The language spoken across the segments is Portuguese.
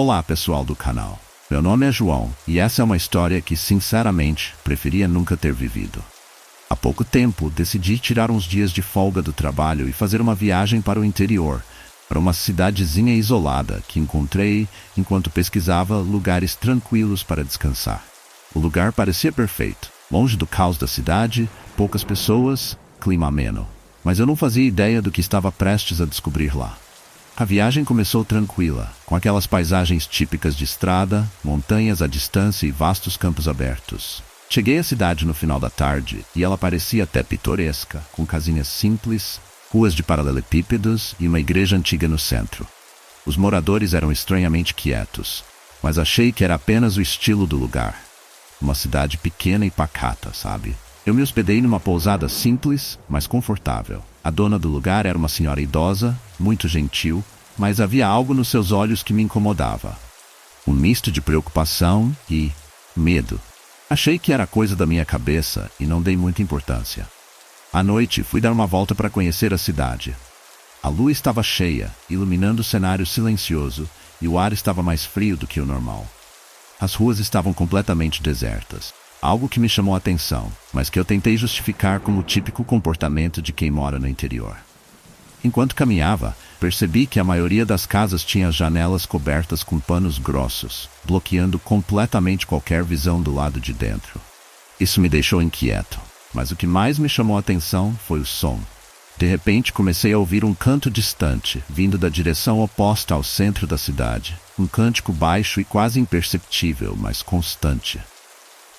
Olá pessoal do canal, meu nome é João e essa é uma história que sinceramente preferia nunca ter vivido. Há pouco tempo decidi tirar uns dias de folga do trabalho e fazer uma viagem para o interior, para uma cidadezinha isolada que encontrei enquanto pesquisava lugares tranquilos para descansar. O lugar parecia perfeito, longe do caos da cidade, poucas pessoas, clima ameno, mas eu não fazia ideia do que estava prestes a descobrir lá. A viagem começou tranquila, com aquelas paisagens típicas de estrada, montanhas à distância e vastos campos abertos. Cheguei à cidade no final da tarde e ela parecia até pitoresca, com casinhas simples, ruas de paralelepípedos e uma igreja antiga no centro. Os moradores eram estranhamente quietos, mas achei que era apenas o estilo do lugar. Uma cidade pequena e pacata, sabe? Eu me hospedei numa pousada simples, mas confortável. A dona do lugar era uma senhora idosa, muito gentil, mas havia algo nos seus olhos que me incomodava. Um misto de preocupação e medo. Achei que era coisa da minha cabeça e não dei muita importância. À noite, fui dar uma volta para conhecer a cidade. A lua estava cheia, iluminando o cenário silencioso, e o ar estava mais frio do que o normal. As ruas estavam completamente desertas. Algo que me chamou a atenção, mas que eu tentei justificar como o típico comportamento de quem mora no interior. Enquanto caminhava, percebi que a maioria das casas tinha as janelas cobertas com panos grossos, bloqueando completamente qualquer visão do lado de dentro. Isso me deixou inquieto, mas o que mais me chamou a atenção foi o som. De repente comecei a ouvir um canto distante, vindo da direção oposta ao centro da cidade. Um cântico baixo e quase imperceptível, mas constante.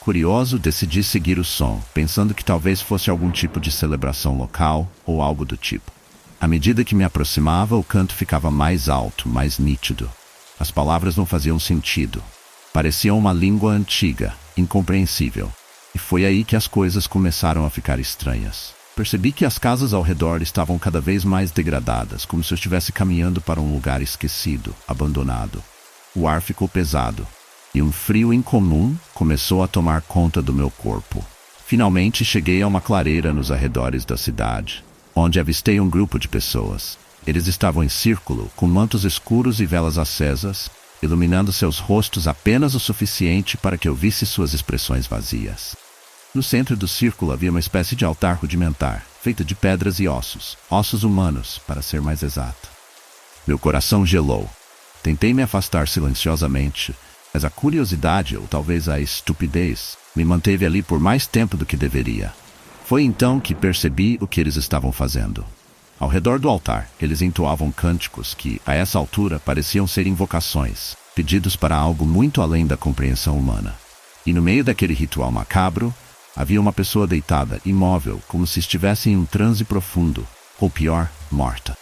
Curioso, decidi seguir o som, pensando que talvez fosse algum tipo de celebração local ou algo do tipo. À medida que me aproximava, o canto ficava mais alto, mais nítido. As palavras não faziam sentido. Pareciam uma língua antiga, incompreensível. E foi aí que as coisas começaram a ficar estranhas. Percebi que as casas ao redor estavam cada vez mais degradadas, como se eu estivesse caminhando para um lugar esquecido, abandonado. O ar ficou pesado. E um frio incomum começou a tomar conta do meu corpo. Finalmente cheguei a uma clareira nos arredores da cidade, onde avistei um grupo de pessoas. Eles estavam em círculo, com mantos escuros e velas acesas, iluminando seus rostos apenas o suficiente para que eu visse suas expressões vazias. No centro do círculo havia uma espécie de altar rudimentar, feito de pedras e ossos humanos, para ser mais exato. Meu coração gelou. Tentei me afastar silenciosamente, mas a curiosidade, ou talvez a estupidez, me manteve ali por mais tempo do que deveria. Foi então que percebi o que eles estavam fazendo. Ao redor do altar, eles entoavam cânticos que, a essa altura, pareciam ser invocações, pedidos para algo muito além da compreensão humana. E no meio daquele ritual macabro, havia uma pessoa deitada, imóvel, como se estivesse em um transe profundo, ou pior, morta.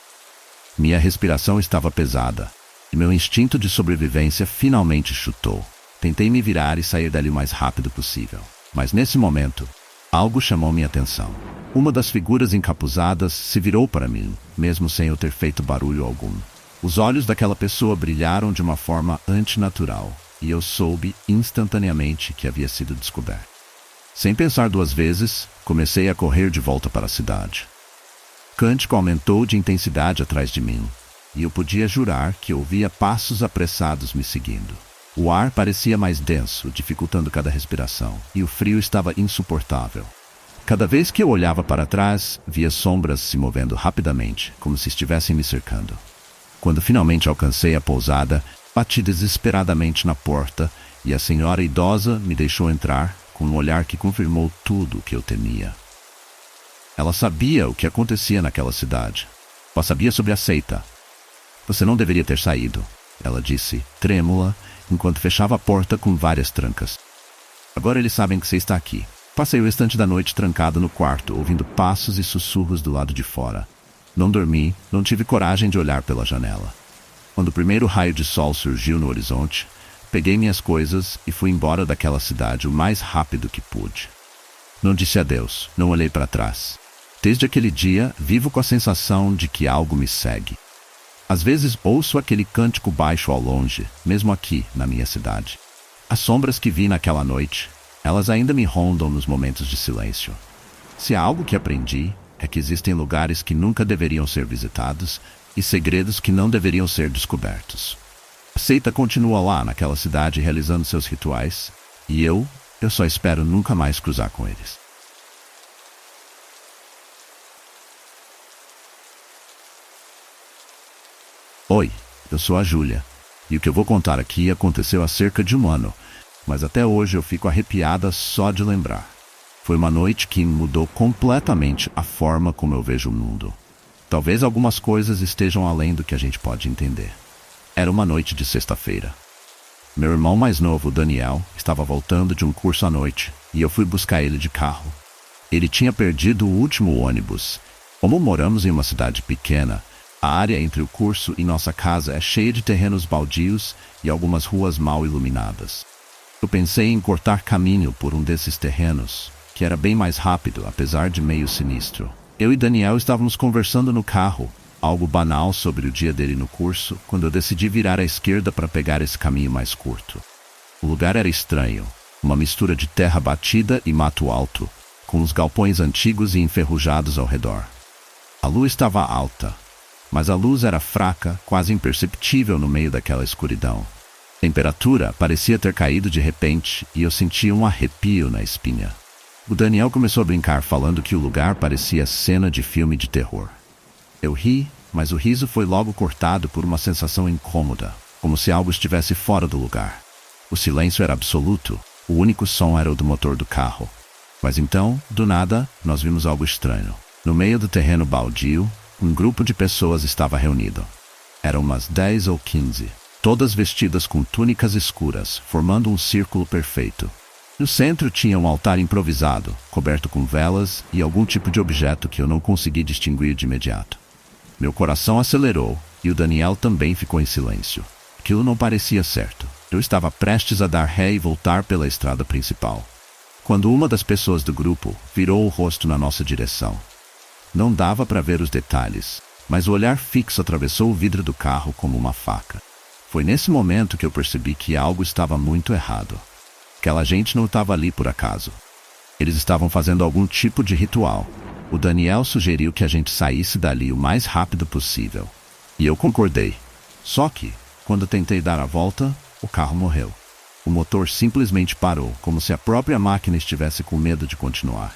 Minha respiração estava pesada. E meu instinto de sobrevivência finalmente chutou. Tentei me virar e sair dali o mais rápido possível. Mas nesse momento, algo chamou minha atenção. Uma das figuras encapuzadas se virou para mim, mesmo sem eu ter feito barulho algum. Os olhos daquela pessoa brilharam de uma forma antinatural, e eu soube instantaneamente que havia sido descoberto. Sem pensar duas vezes, comecei a correr de volta para a cidade. O cântico aumentou de intensidade atrás de mim. E eu podia jurar que ouvia passos apressados me seguindo. O ar parecia mais denso, dificultando cada respiração, e o frio estava insuportável. Cada vez que eu olhava para trás, via sombras se movendo rapidamente, como se estivessem me cercando. Quando finalmente alcancei a pousada, bati desesperadamente na porta, e a senhora idosa me deixou entrar, com um olhar que confirmou tudo o que eu temia. Ela sabia o que acontecia naquela cidade. Ela sabia sobre a seita. Você não deveria ter saído, ela disse, trêmula, enquanto fechava a porta com várias trancas. Agora eles sabem que você está aqui. Passei o restante da noite trancado no quarto, ouvindo passos e sussurros do lado de fora. Não dormi, não tive coragem de olhar pela janela. Quando o primeiro raio de sol surgiu no horizonte, peguei minhas coisas e fui embora daquela cidade o mais rápido que pude. Não disse adeus, não olhei para trás. Desde aquele dia, vivo com a sensação de que algo me segue. Às vezes ouço aquele cântico baixo ao longe, mesmo aqui, na minha cidade. As sombras que vi naquela noite, elas ainda me rondam nos momentos de silêncio. Se há algo que aprendi, é que existem lugares que nunca deveriam ser visitados e segredos que não deveriam ser descobertos. A seita continua lá naquela cidade realizando seus rituais, e eu só espero nunca mais cruzar com eles. Oi, eu sou a Júlia, e o que eu vou contar aqui aconteceu há cerca de um ano, mas até hoje eu fico arrepiada só de lembrar. Foi uma noite que mudou completamente a forma como eu vejo o mundo. Talvez algumas coisas estejam além do que a gente pode entender. Era uma noite de sexta-feira. Meu irmão mais novo, Daniel, estava voltando de um curso à noite, e eu fui buscar ele de carro. Ele tinha perdido o último ônibus. Como moramos em uma cidade pequena, a área entre o curso e nossa casa é cheia de terrenos baldios e algumas ruas mal iluminadas. Eu pensei em cortar caminho por um desses terrenos, que era bem mais rápido, apesar de meio sinistro. Eu e Daniel estávamos conversando no carro, algo banal sobre o dia dele no curso, quando eu decidi virar à esquerda para pegar esse caminho mais curto. O lugar era estranho, uma mistura de terra batida e mato alto, com os galpões antigos e enferrujados ao redor. A lua estava alta, mas a luz era fraca, quase imperceptível no meio daquela escuridão. A temperatura parecia ter caído de repente e eu sentia um arrepio na espinha. O Daniel começou a brincar falando que o lugar parecia cena de filme de terror. Eu ri, mas o riso foi logo cortado por uma sensação incômoda, como se algo estivesse fora do lugar. O silêncio era absoluto, o único som era o do motor do carro. Mas então, do nada, nós vimos algo estranho. No meio do terreno baldio, um grupo de pessoas estava reunido. Eram umas 10 ou 15, todas vestidas com túnicas escuras, formando um círculo perfeito. No centro tinha um altar improvisado, coberto com velas e algum tipo de objeto que eu não consegui distinguir de imediato. Meu coração acelerou e o Daniel também ficou em silêncio. Aquilo não parecia certo. Eu estava prestes a dar ré e voltar pela estrada principal, quando uma das pessoas do grupo virou o rosto na nossa direção. Não dava para ver os detalhes, mas o olhar fixo atravessou o vidro do carro como uma faca. Foi nesse momento que eu percebi que algo estava muito errado. Aquela gente não estava ali por acaso. Eles estavam fazendo algum tipo de ritual. O Daniel sugeriu que a gente saísse dali o mais rápido possível. E eu concordei. Só que, quando tentei dar a volta, o carro morreu. O motor simplesmente parou, como se a própria máquina estivesse com medo de continuar.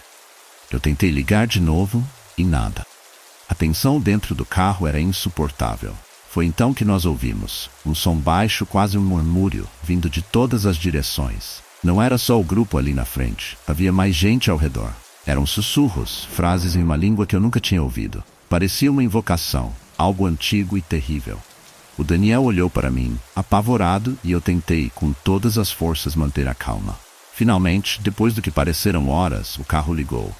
Eu tentei ligar de novo e nada. A tensão dentro do carro era insuportável. Foi então que nós ouvimos um som baixo, quase um murmúrio, vindo de todas as direções. Não era só o grupo ali na frente, havia mais gente ao redor. Eram sussurros, frases em uma língua que eu nunca tinha ouvido. Parecia uma invocação, algo antigo e terrível. O Daniel olhou para mim, apavorado, e eu tentei, com todas as forças, manter a calma. Finalmente, depois do que pareceram horas, o carro ligou.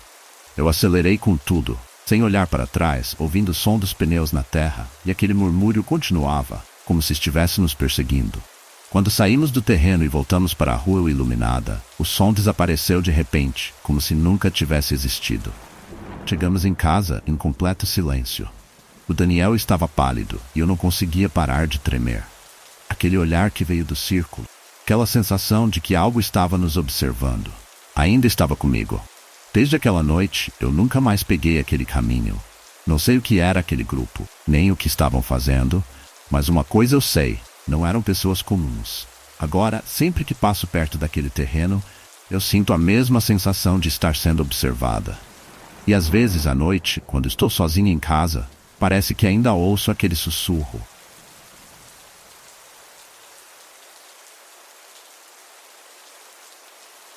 Eu acelerei com tudo, sem olhar para trás, ouvindo o som dos pneus na terra, e aquele murmúrio continuava, como se estivesse nos perseguindo. Quando saímos do terreno e voltamos para a rua iluminada, o som desapareceu de repente, como se nunca tivesse existido. Chegamos em casa em completo silêncio. O Daniel estava pálido e eu não conseguia parar de tremer. Aquele olhar que veio do círculo, aquela sensação de que algo estava nos observando, ainda estava comigo. Desde aquela noite, eu nunca mais peguei aquele caminho. Não sei o que era aquele grupo, nem o que estavam fazendo, mas uma coisa eu sei. Não eram pessoas comuns. Agora, sempre que passo perto daquele terreno, eu sinto a mesma sensação de estar sendo observada. E às vezes à noite, quando estou sozinho em casa, parece que ainda ouço aquele sussurro.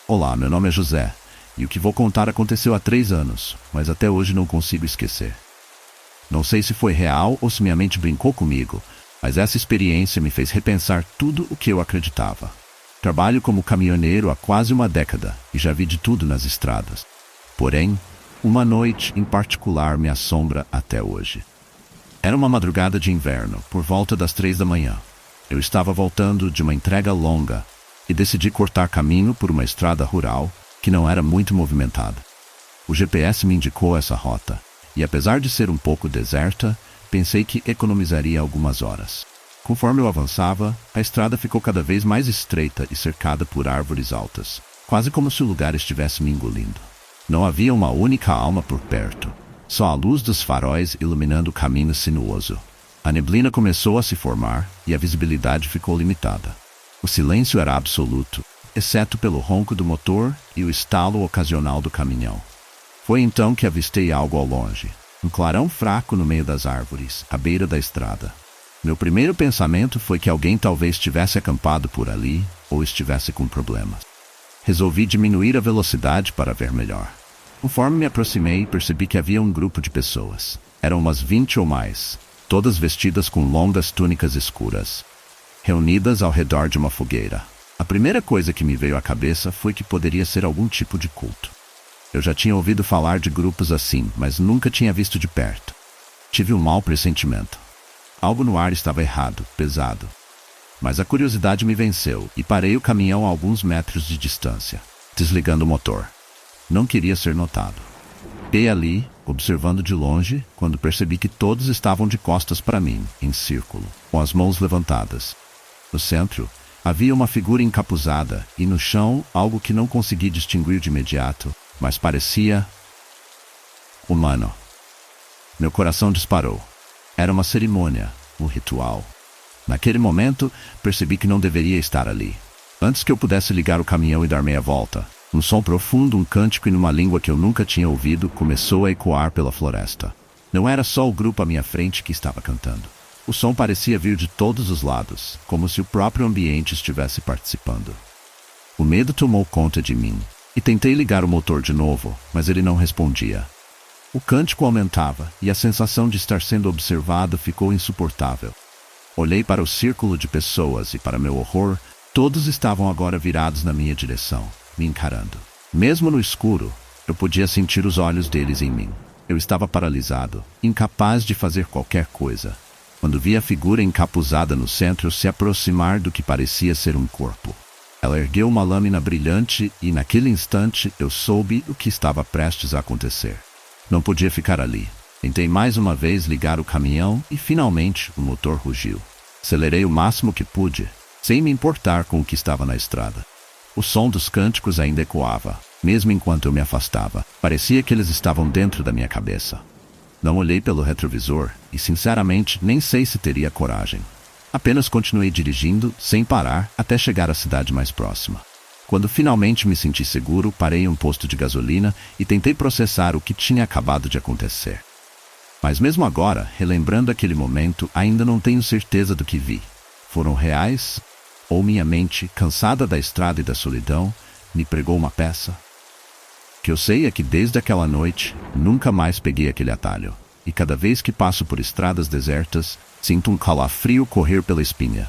Olá, meu nome é José, e o que vou contar aconteceu há 3 anos, mas até hoje não consigo esquecer. Não sei se foi real ou se minha mente brincou comigo, mas essa experiência me fez repensar tudo o que eu acreditava. Trabalho como caminhoneiro há quase uma década e já vi de tudo nas estradas. Porém, uma noite em particular me assombra até hoje. Era uma madrugada de inverno, por volta das 3 da manhã. Eu estava voltando de uma entrega longa e decidi cortar caminho por uma estrada rural que não era muito movimentada. O GPS me indicou essa rota e, apesar de ser um pouco deserta, pensei que economizaria algumas horas. Conforme eu avançava, a estrada ficou cada vez mais estreita e cercada por árvores altas, quase como se o lugar estivesse me engolindo. Não havia uma única alma por perto, só a luz dos faróis iluminando o caminho sinuoso. A neblina começou a se formar e a visibilidade ficou limitada. O silêncio era absoluto, exceto pelo ronco do motor e o estalo ocasional do caminhão. Foi então que avistei algo ao longe, um clarão fraco no meio das árvores, à beira da estrada. Meu primeiro pensamento foi que alguém talvez tivesse acampado por ali ou estivesse com problemas. Resolvi diminuir a velocidade para ver melhor. Conforme me aproximei, percebi que havia um grupo de pessoas. Eram umas 20 ou mais, todas vestidas com longas túnicas escuras, reunidas ao redor de uma fogueira. A primeira coisa que me veio à cabeça foi que poderia ser algum tipo de culto. Eu já tinha ouvido falar de grupos assim, mas nunca tinha visto de perto. Tive um mau pressentimento. Algo no ar estava errado, pesado. Mas a curiosidade me venceu e parei o caminhão a alguns metros de distância, desligando o motor. Não queria ser notado. Fiquei ali, observando de longe, quando percebi que todos estavam de costas para mim, em círculo, com as mãos levantadas. No centro, havia uma figura encapuzada e no chão algo que não consegui distinguir de imediato, mas parecia humano. Meu coração disparou. Era uma cerimônia, um ritual. Naquele momento, percebi que não deveria estar ali. Antes que eu pudesse ligar o caminhão e dar meia volta, um som profundo, um cântico em uma língua que eu nunca tinha ouvido, começou a ecoar pela floresta. Não era só o grupo à minha frente que estava cantando. O som parecia vir de todos os lados, como se o próprio ambiente estivesse participando. O medo tomou conta de mim, e tentei ligar o motor de novo, mas ele não respondia. O cântico aumentava, e a sensação de estar sendo observado ficou insuportável. Olhei para o círculo de pessoas e, para meu horror, todos estavam agora virados na minha direção, me encarando. Mesmo no escuro, eu podia sentir os olhos deles em mim. Eu estava paralisado, incapaz de fazer qualquer coisa, quando vi a figura encapuzada no centro se aproximar do que parecia ser um corpo. Ela ergueu uma lâmina brilhante e, naquele instante, eu soube o que estava prestes a acontecer. Não podia ficar ali. Tentei mais uma vez ligar o caminhão e, finalmente, o motor rugiu. Acelerei o máximo que pude, sem me importar com o que estava na estrada. O som dos cânticos ainda ecoava, mesmo enquanto eu me afastava. Parecia que eles estavam dentro da minha cabeça. Não olhei pelo retrovisor e, sinceramente, nem sei se teria coragem. Apenas continuei dirigindo, sem parar, até chegar à cidade mais próxima. Quando finalmente me senti seguro, parei em um posto de gasolina e tentei processar o que tinha acabado de acontecer. Mas mesmo agora, relembrando aquele momento, ainda não tenho certeza do que vi. Foram reais? Ou minha mente, cansada da estrada e da solidão, me pregou uma peça? O que eu sei é que desde aquela noite, nunca mais peguei aquele atalho. E cada vez que passo por estradas desertas, sinto um calafrio correr pela espinha.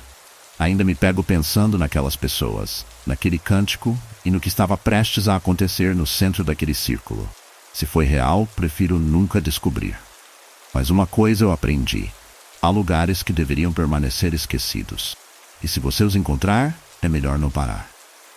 Ainda me pego pensando naquelas pessoas, naquele cântico e no que estava prestes a acontecer no centro daquele círculo. Se foi real, prefiro nunca descobrir. Mas uma coisa eu aprendi: há lugares que deveriam permanecer esquecidos. E se você os encontrar, é melhor não parar.